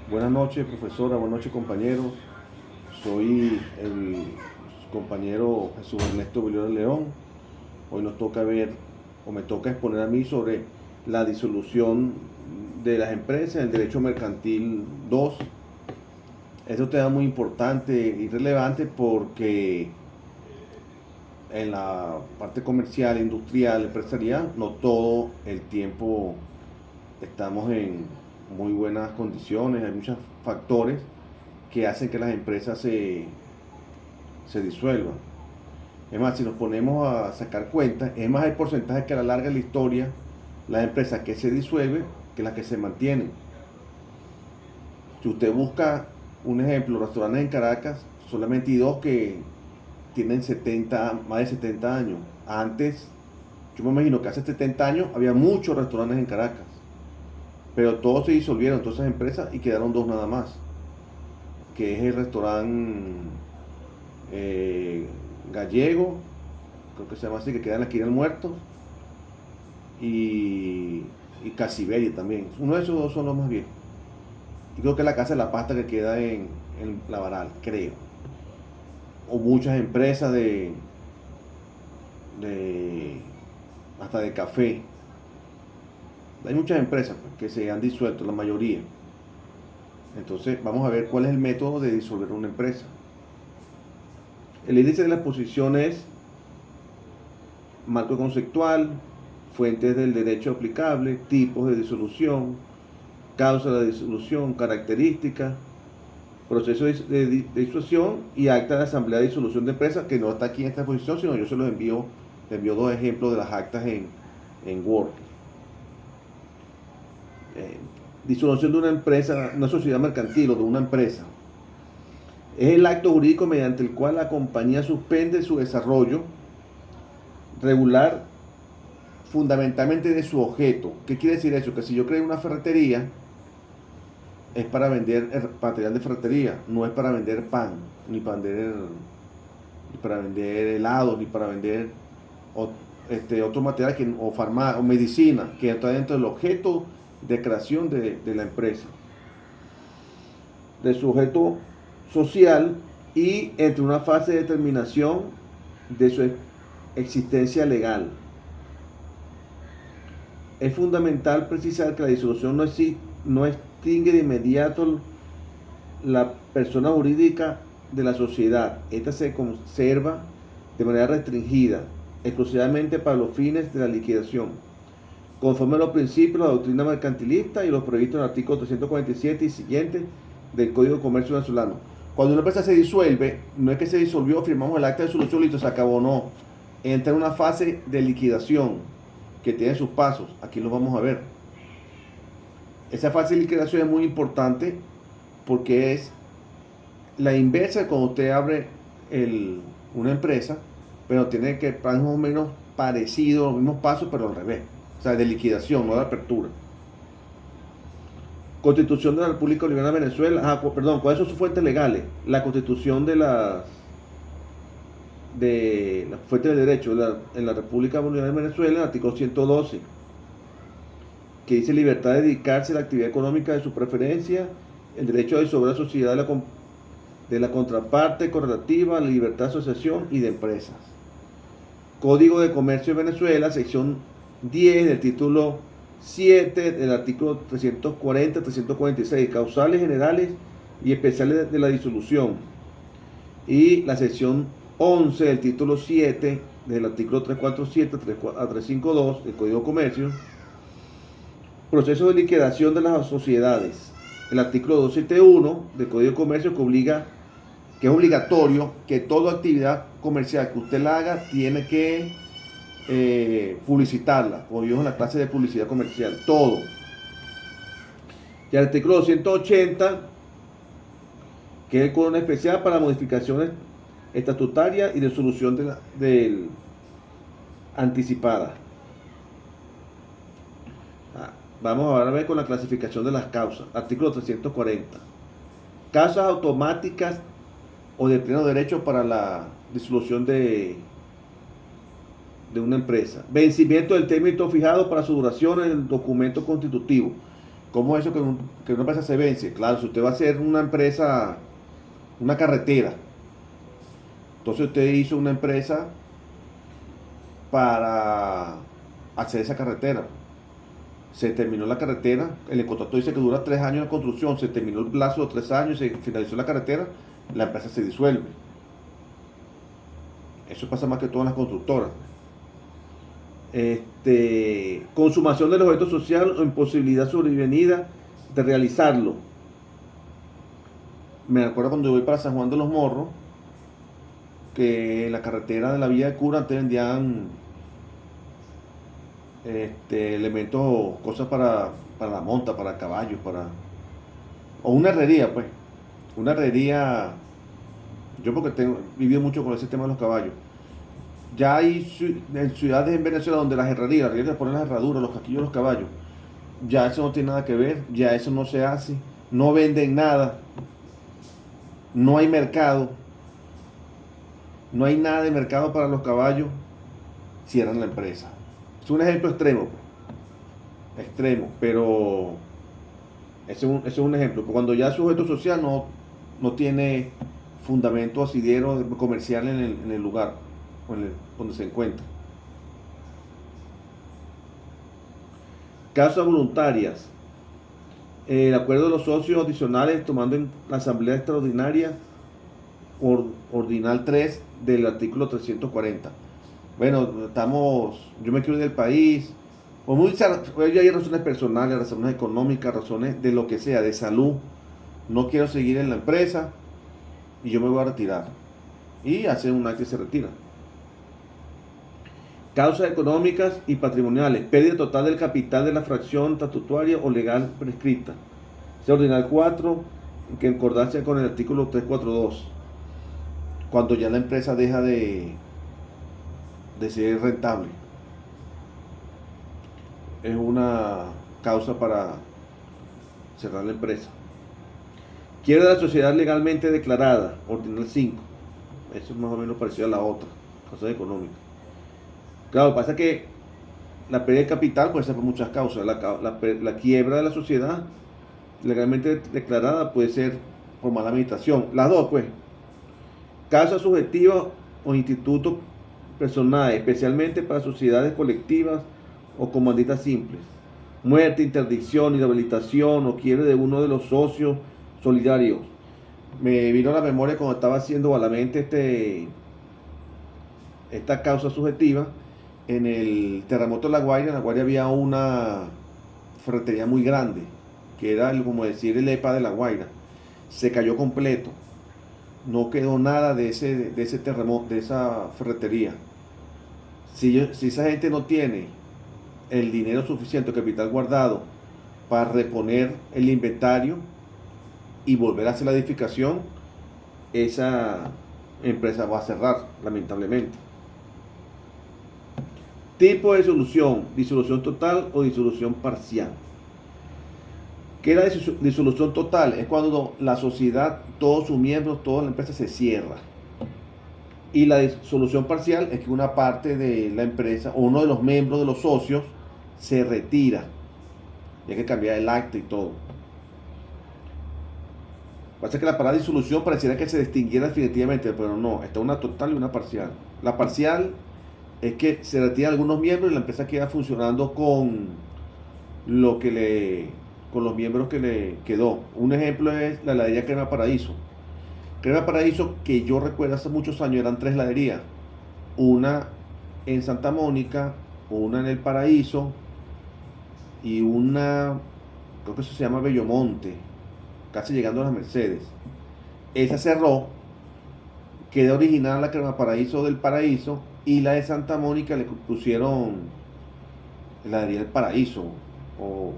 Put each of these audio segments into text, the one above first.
Buenas noches, profesora, buenas noches, compañeros. Soy el compañero Jesús Ernesto Villar León. Hoy nos toca ver, o me toca exponer a mí sobre la disolución de las empresas, el derecho mercantil 2. Este es un tema muy importante y relevante porque en la parte comercial, industrial, empresarial, no todo el tiempo estamos en muy buenas condiciones, hay muchos factores que hacen que las empresas se disuelvan. Es más, si nos ponemos a sacar cuentas, es más el porcentaje que a la larga de la historia las empresas que se disuelven que las que se mantienen. Si usted busca un ejemplo, restaurantes en Caracas, solamente hay dos que tienen 70, más de 70 años. Antes, yo me imagino que hace 70 años había muchos restaurantes en Caracas, pero todos se disolvieron, todas esas empresas, y quedaron dos nada más, que es el restaurante Gallego, creo que se llama así, que queda en la esquina del Muerto, y, y Casiberia también. Uno de esos dos son los más viejos. Y creo que es la Casa de la Pasta que queda en La Varal, creo. O muchas empresas de hasta de café. Hay muchas empresas pues, que se han disuelto, la mayoría. Entonces vamos a ver cuál es el método de disolver una empresa. El índice de la exposición es marco conceptual, fuentes del derecho aplicable, tipos de disolución, causa de la disolución, características, proceso de disuasión y acta de asamblea de disolución de empresa, que no está aquí en esta exposición, sino yo se los envío, les envío dos ejemplos de las actas en Word. Disolución de una empresa, una sociedad mercantil o de una empresa. Es el acto jurídico mediante el cual la compañía suspende su desarrollo regular fundamentalmente de su objeto. ¿Qué quiere decir eso? Que si yo creo una ferretería, es para vender material de ferretería, no es para vender pan, ni para vender helado, ni para vender otro material o medicina que está dentro del objeto de creación de la empresa, de su objeto social, y entre una fase de determinación de su existencia legal. Es fundamental precisar que la disolución no extingue de inmediato la persona jurídica de la sociedad. Esta se conserva de manera restringida, exclusivamente para los fines de la liquidación, conforme a los principios de la doctrina mercantilista y los previstos en el artículo 347 y siguiente del Código de Comercio venezolano. Cuando una empresa se disuelve, no es que se disolvió, firmamos el acta de disolución, listo, se acabó, no. Entra en una fase de liquidación que tiene sus pasos, aquí los vamos a ver. Esa fase de liquidación es muy importante porque es la inversa de cuando usted abre una empresa, pero tiene que más o menos parecido, los mismos pasos, pero al revés. O sea, de liquidación, no de apertura. Constitución de la República Bolivariana de Venezuela. Perdón, ¿cuáles son sus fuentes legales? La Constitución de la fuente de derecho en la República Bolivariana de Venezuela, el artículo 112, que dice libertad de dedicarse a la actividad económica de su preferencia, el derecho a disolver la sociedad de la contraparte correlativa, la libertad de asociación y de empresas. Código de Comercio de Venezuela, sección 10 del título 7 del artículo 340-346, causales generales y especiales de la disolución. Y la sección 11 del título 7 del artículo 347 a 352 del Código de Comercio, proceso de liquidación de las sociedades. El artículo 271 del Código de Comercio que es obligatorio que toda actividad comercial que usted la haga tiene que publicitarla, como vimos en la clase de publicidad comercial, todo. Y el artículo 280, que es el código especial para modificaciones estatutarias y de solución de anticipada. Vamos ahora a ver con la clasificación de las causas. Artículo 340. Causas automáticas o de pleno derecho para la disolución de una empresa. Vencimiento del término fijado para su duración en el documento constitutivo. ¿Cómo es eso que una empresa se vence? Claro, si usted va a hacer una empresa, una carretera, entonces usted hizo una empresa para hacer esa carretera. Se terminó la carretera, el contrato dice que dura 3 años de construcción, se terminó el plazo de 3 años, se finalizó la carretera, la empresa se disuelve. Eso pasa más que todo en las constructoras. Consumación del objeto social o imposibilidad sobrevenida de realizarlo. Me acuerdo cuando voy para San Juan de los Morros, que en la carretera de la Villa de Cura antes vendían elementos, cosas para la monta, para caballos, o una herrería, pues. Una herrería, yo porque tengo vivido mucho con ese tema de los caballos. Ya hay en ciudades en Venezuela donde las herrerías le ponen las herraduras, los casquillos de los caballos. Ya eso no tiene nada que ver, ya eso no se hace, no venden nada, no hay mercado, no hay nada de mercado para los caballos, cierran la empresa. Es un ejemplo extremo, pues. Extremo, pero ese es un ejemplo. Cuando ya su objeto social no tiene fundamento asidero comercial en el lugar donde se encuentra. Causas voluntarias. El acuerdo de los socios adicionales tomando en la asamblea extraordinaria ordinal 3 del artículo 340. Bueno, yo me quiero ir del país, hay razones personales, razones económicas, razones de lo que sea, de salud, no quiero seguir en la empresa y yo me voy a retirar. Y hace un acto y se retira. Causas económicas y patrimoniales, pérdida total del capital de la fracción estatutaria o legal prescrita. Se ordinal 4, que en concordancia con el artículo 342, cuando ya la empresa deja de ser rentable. Es una causa para cerrar la empresa. Quiebra de la sociedad legalmente declarada, ordinal 5. Eso es más o menos parecido a la otra, causas económicas. Claro, pasa que la pérdida de capital puede ser por muchas causas. La quiebra de la sociedad legalmente declarada puede ser por mala administración. Las dos, pues. Causa subjetiva o institutos personales, especialmente para sociedades colectivas o comanditas simples. Muerte, interdicción, inhabilitación o quiebre de uno de los socios solidarios. Me vino a la memoria cuando estaba haciendo malamente esta causa subjetiva. En el terremoto de La Guaira, en La Guaira había una ferretería muy grande, que era como decir el EPA de La Guaira. Se cayó completo. No quedó nada de ese terremoto, de esa ferretería. Si esa gente no tiene el dinero suficiente, el capital guardado, para reponer el inventario y volver a hacer la edificación, esa empresa va a cerrar, lamentablemente. Tipo de disolución, disolución total o disolución parcial. ¿Qué es la disolución total? Es cuando la sociedad, todos sus miembros, toda la empresa se cierra. Y la disolución parcial es que una parte de la empresa o uno de los miembros de los socios se retira. Y hay que cambiar el acta y todo. Pasa que la palabra disolución pareciera que se distinguiera definitivamente, pero no, está una total y una parcial. La parcial es que se retiran algunos miembros y la empresa queda funcionando con los miembros que le quedó. Un ejemplo es la heladería Crema Paraíso. Crema Paraíso, que yo recuerdo hace muchos años, eran 3 heladerías. Una en Santa Mónica, una en El Paraíso y una, creo que eso se llama Bellomonte, casi llegando a las Mercedes. Esa cerró, quedó original la Crema Paraíso del Paraíso, y la de Santa Mónica le pusieron heladería del Paraíso o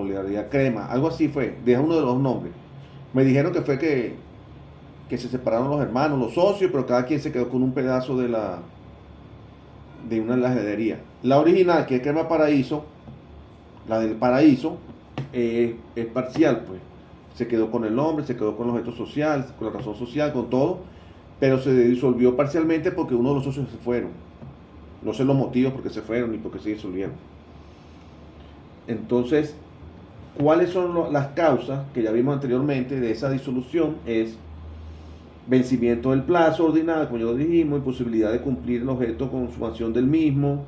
heladería Crema, algo así fue, deja uno de los nombres. Me dijeron que fue que se separaron los hermanos, los socios, pero cada quien se quedó con un pedazo de una de las heladerías. La original, que es Crema Paraíso, la del Paraíso, es parcial, pues. Se quedó con el nombre, se quedó con los objetos sociales, con la razón social, con todo, pero se disolvió parcialmente porque uno de los socios se fueron. No sé los motivos por qué se fueron ni por qué se disolvieron. Entonces, ¿Cuáles son las causas que ya vimos anteriormente de esa disolución? Es vencimiento del plazo ordinario, como ya lo dijimos, imposibilidad de cumplir el objeto de consumación del mismo,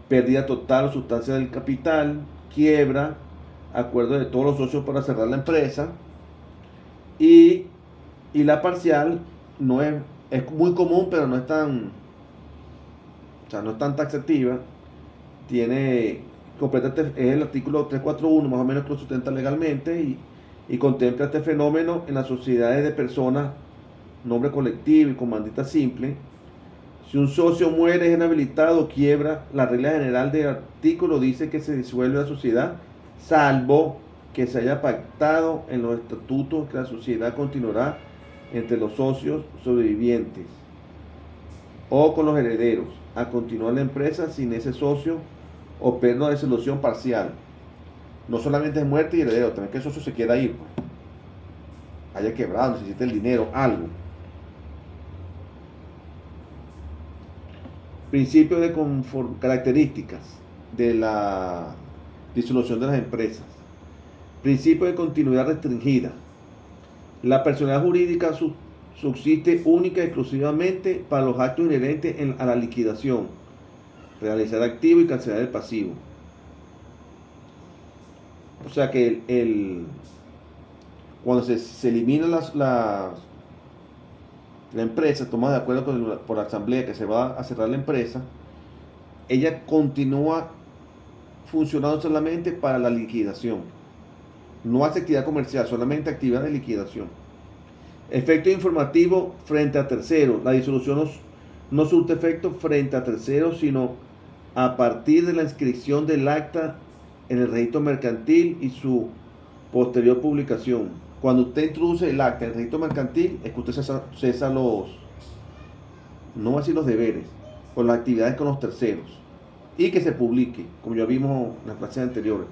pérdida total o sustancia del capital, quiebra, acuerdo de todos los socios para cerrar la empresa, y la parcial no es muy común, pero no es tan, o sea, no es tan taxativa. Tiene es el artículo 341 más o menos que lo sustenta legalmente, y contempla este fenómeno en las sociedades de personas, nombre colectivo y comandita simple. Si un socio muere, es inhabilitado o quiebra, la regla general del artículo dice que se disuelve la sociedad, salvo que se haya pactado en los estatutos que la sociedad continuará entre los socios sobrevivientes o con los herederos a continuar la empresa sin ese socio, o pérdida de disolución parcial. No solamente es muerte y heredero, también que el socio se quiera ir, pues, haya quebrado, necesita el dinero, algo. Principio de características de la disolución de las empresas. Principio de continuidad restringida. La personalidad jurídica subsiste única y exclusivamente para los actos inherentes a la liquidación, realizar activo y cancelar el pasivo. O sea que cuando se elimina la empresa, toma de acuerdo por la asamblea que se va a cerrar la empresa, ella continúa funcionando solamente para la liquidación. No hace actividad comercial, solamente actividad de liquidación. Efecto informativo frente a terceros. La disolución no surte efecto frente a terceros, sino a partir de la inscripción del acta en el registro mercantil y su posterior publicación. Cuando usted introduce el acta en el registro mercantil, es que usted cesa no voy a decir los deberes, con las actividades con los terceros, y que se publique, como ya vimos en las clases anteriores.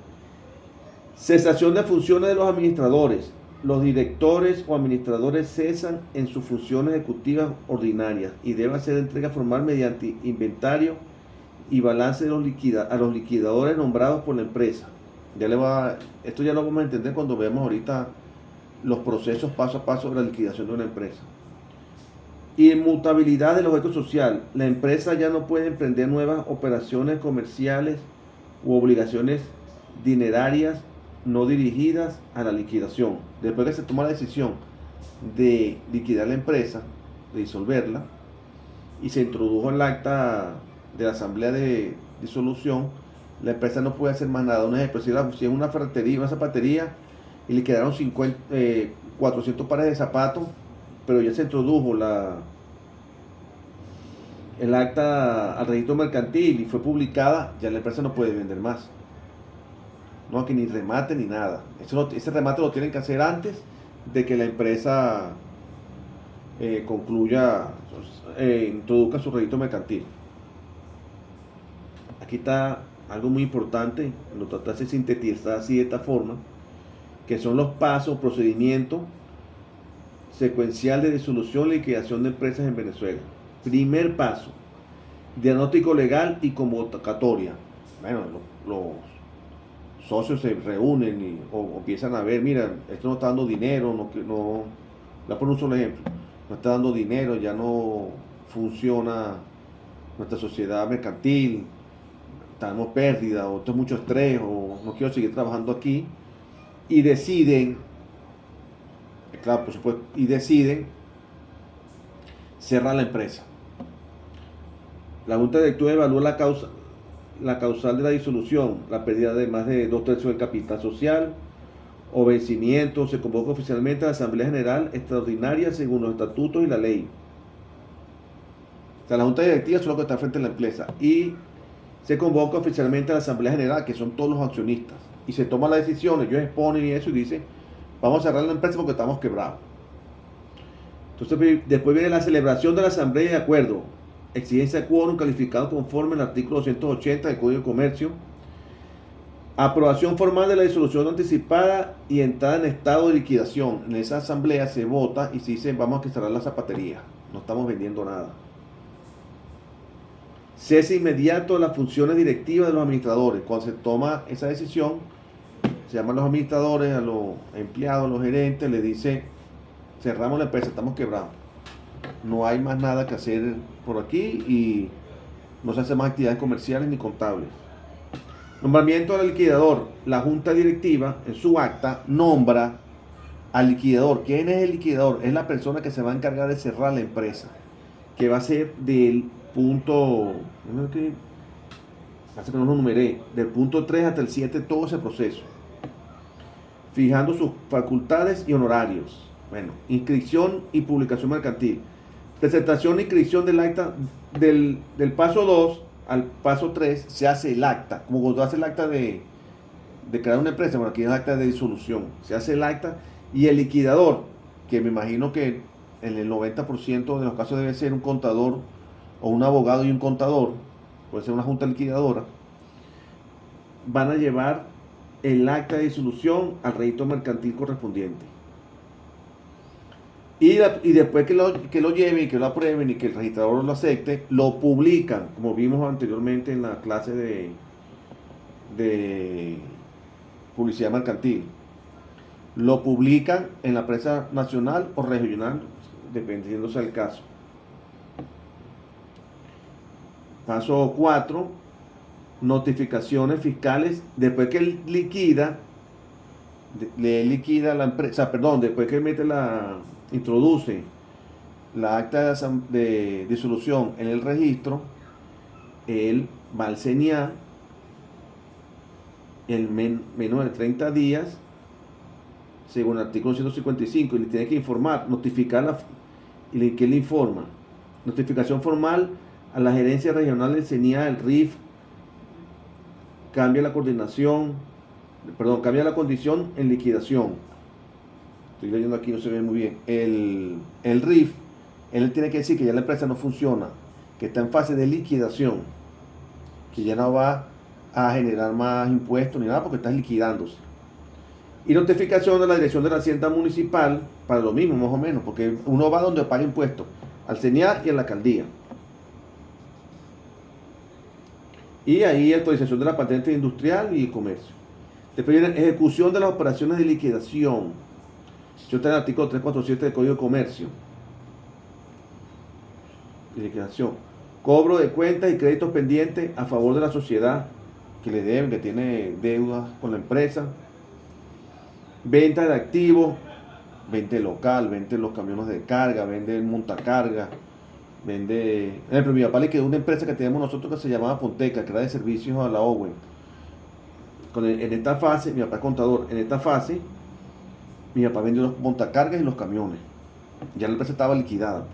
Cesación de funciones de los administradores. Los directores o administradores cesan en sus funciones ejecutivas ordinarias y deben hacer entrega formal mediante inventario y balance a los liquidadores nombrados por la empresa. Esto ya lo vamos a entender cuando veamos ahorita los procesos paso a paso de la liquidación de una empresa. Inmutabilidad del objeto social. La empresa ya no puede emprender nuevas operaciones comerciales u obligaciones dinerarias no dirigidas a la liquidación. Después que se toma la decisión de liquidar la empresa, de disolverla, y se introdujo el acta de la asamblea de disolución, la empresa no puede hacer más nada. Un ejemplo, si es una ferretería, una zapatería, y le quedaron 400 pares de zapatos, pero ya se introdujo el acta al registro mercantil y fue publicada, ya la empresa no puede vender más. No, que ni remate ni nada. Ese remate lo tienen que hacer antes de que la empresa introduzca su registro mercantil. Aquí está algo muy importante, lo trataste de sintetizar así de esta forma, que son los pasos, procedimiento secuencial de disolución y liquidación de empresas en Venezuela. Primer paso, diagnóstico legal y convocatoria. Bueno, los socios se reúnen o empiezan a ver, mira, esto no está dando dinero, voy a poner un solo ejemplo, no está dando dinero, ya no funciona nuestra sociedad mercantil, tenemos pérdida, o esto es mucho estrés, o no quiero seguir trabajando aquí, y deciden, claro, por supuesto, cerrar la empresa. La Junta Directiva evalúa la causal de la disolución, la pérdida de más de 2/3 del capital social o vencimiento. Se convoca oficialmente a la Asamblea General Extraordinaria según los estatutos y la ley. O sea, la Junta Directiva es lo que está frente a la empresa, y se convoca oficialmente a la Asamblea General, que son todos los accionistas, y se toman las decisiones. Ellos exponen y eso, y dicen, vamos a cerrar la empresa porque estamos quebrados. Entonces después viene la celebración de la Asamblea de Acuerdo, exigencia de quórum calificado conforme al artículo 280 del Código de Comercio, aprobación formal de la disolución anticipada y entrada en estado de liquidación. En esa asamblea se vota y se dice, vamos a cerrar la zapatería, no estamos vendiendo nada. Cese inmediato de las funciones directivas de los administradores. Cuando se toma esa decisión, se llaman los administradores, a los empleados, a los gerentes, les dice, cerramos la empresa, estamos quebrados. No hay más nada que hacer por aquí y no se hacen más actividades comerciales ni contables. Nombramiento del liquidador. La junta directiva en su acta nombra al liquidador. ¿Quién es el liquidador? Es la persona que se va a encargar de cerrar la empresa, que va a ser del punto, hace que no lo numeré, del punto 3 hasta el 7, todo ese proceso, fijando sus facultades y honorarios. Bueno, inscripción y publicación mercantil. Presentación e inscripción del acta del paso 2 al paso 3 se hace el acta, como cuando hace el acta de crear una empresa. Bueno, aquí es el acta de disolución, se hace el acta, y el liquidador, que me imagino que en el 90% de los casos debe ser un contador o un abogado y un contador, puede ser una junta liquidadora, van a llevar el acta de disolución al registro mercantil correspondiente. Y después que lo lleven y que lo aprueben y que el registrador lo acepte, lo publican, como vimos anteriormente en la clase de publicidad mercantil. Lo publican en la prensa nacional o regional, dependiendo sea el caso. Paso 4, notificaciones fiscales. Después que él liquida, le liquida la empresa, después que introduce la acta de disolución en el registro, él va al CENIA en menos de 30 días, según el artículo 155, y le tiene que informar, notificar que le informa. Notificación formal a la gerencia regional del CENIA, del RIF, cambia la condición en liquidación. Estoy leyendo aquí, no se ve muy bien. El RIF, él tiene que decir que ya la empresa no funciona, que está en fase de liquidación, que ya no va a generar más impuestos ni nada porque está liquidándose. Y notificación de la dirección de la hacienda municipal para lo mismo, más o menos, porque uno va donde paga impuestos, al CENIA y a la alcaldía. Y ahí autorización de la patente industrial y comercio. Después viene ejecución de las operaciones de liquidación. Yo tengo el artículo 347 del Código de Comercio. Liquidación. Cobro de cuentas y créditos pendientes a favor de la sociedad que le deben, que tiene deudas con la empresa. Venta de activos, vende local, vende los camiones de carga, vende el montacarga, vende... Ejemplo, mi papá le quedó una empresa que teníamos nosotros que se llamaba Ponteca, que era de servicios a la Owen. En esta fase, mi papá es contador, en esta fase, mi papá vendió los montacargas y los camiones. Ya la empresa estaba liquidada.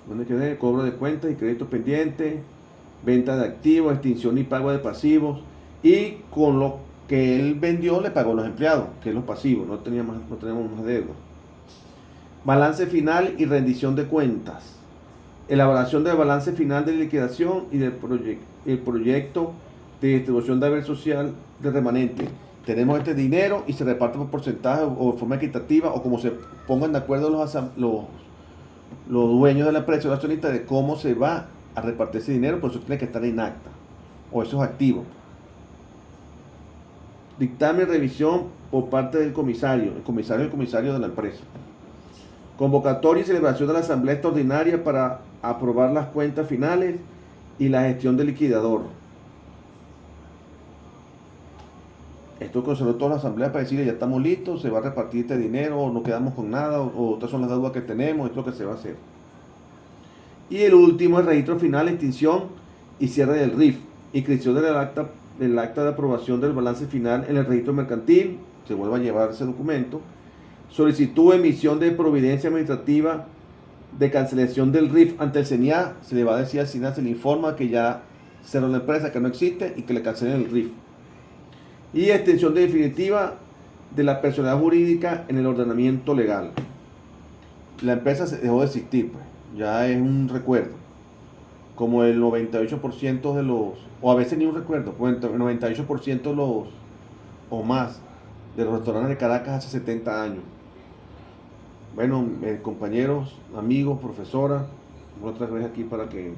Donde quedé, cobro de cuentas y créditos pendientes, venta de activos, extinción y pago de pasivos, y con lo que él vendió le pagó a los empleados, que es los pasivos, no teníamos más deuda. Balance final y rendición de cuentas. Elaboración del balance final de liquidación y del proyecto de distribución de haber social del remanente. Tenemos este dinero y se reparte por porcentaje o de forma equitativa, o como se pongan de acuerdo los dueños de la empresa o los accionistas de cómo se va a repartir ese dinero, por eso tiene que estar en acta o esos activos. Dictamen, revisión por parte del comisario, el comisario de la empresa. Convocatoria y celebración de la asamblea extraordinaria para aprobar las cuentas finales y la gestión del liquidador. Esto consideró toda la asamblea para decirle ya estamos listos, se va a repartir este dinero, o no quedamos con nada, o estas son las deudas que tenemos, esto es lo que se va a hacer. Y el último, el registro final, extinción y cierre del RIF. Inscripción del acta de aprobación del balance final en el registro mercantil, se vuelve a llevar ese documento. Solicitud de emisión de providencia administrativa de cancelación del RIF ante el CENIA, se le va a decir al CENIA, se le informa que ya cerró la empresa, que no existe y que le cancelen el RIF. Y extensión definitiva de la personalidad jurídica en el ordenamiento legal. La empresa dejó de existir, pues, ya es un recuerdo. Como el 98% de los, o a veces ni un recuerdo, pues el 98% de los, o más, de los restaurantes de Caracas hace 70 años. Bueno, compañeros, amigos, profesora, otra vez aquí para que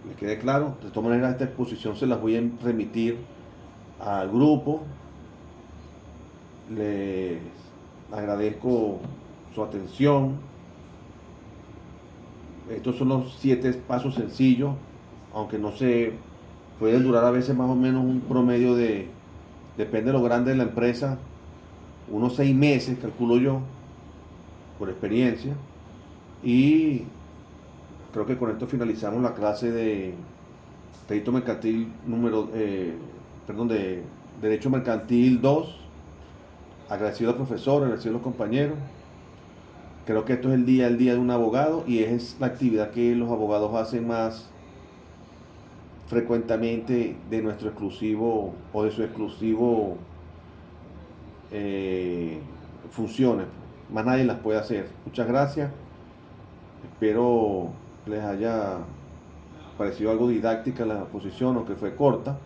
me quede claro. De todas maneras, esta exposición se las voy a remitir al grupo. Les agradezco su atención. Estos son los 7 pasos sencillos, aunque no se pueden durar a veces más o menos un promedio de, depende de lo grande de la empresa, unos 6 meses, calculo yo, por experiencia. Y creo que con esto finalizamos la clase de Derecho Mercantil de Derecho Mercantil 2. Agradecido al profesor, agradecido a los compañeros. Creo que esto es el día de un abogado y es la actividad que los abogados hacen más frecuentemente de nuestro exclusivo o de su exclusivo funciones. Más nadie las puede hacer. Muchas gracias. Espero les haya parecido algo didáctica la exposición o que fue corta.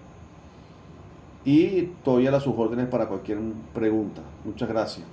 Y estoy a las sus órdenes para cualquier pregunta. Muchas gracias.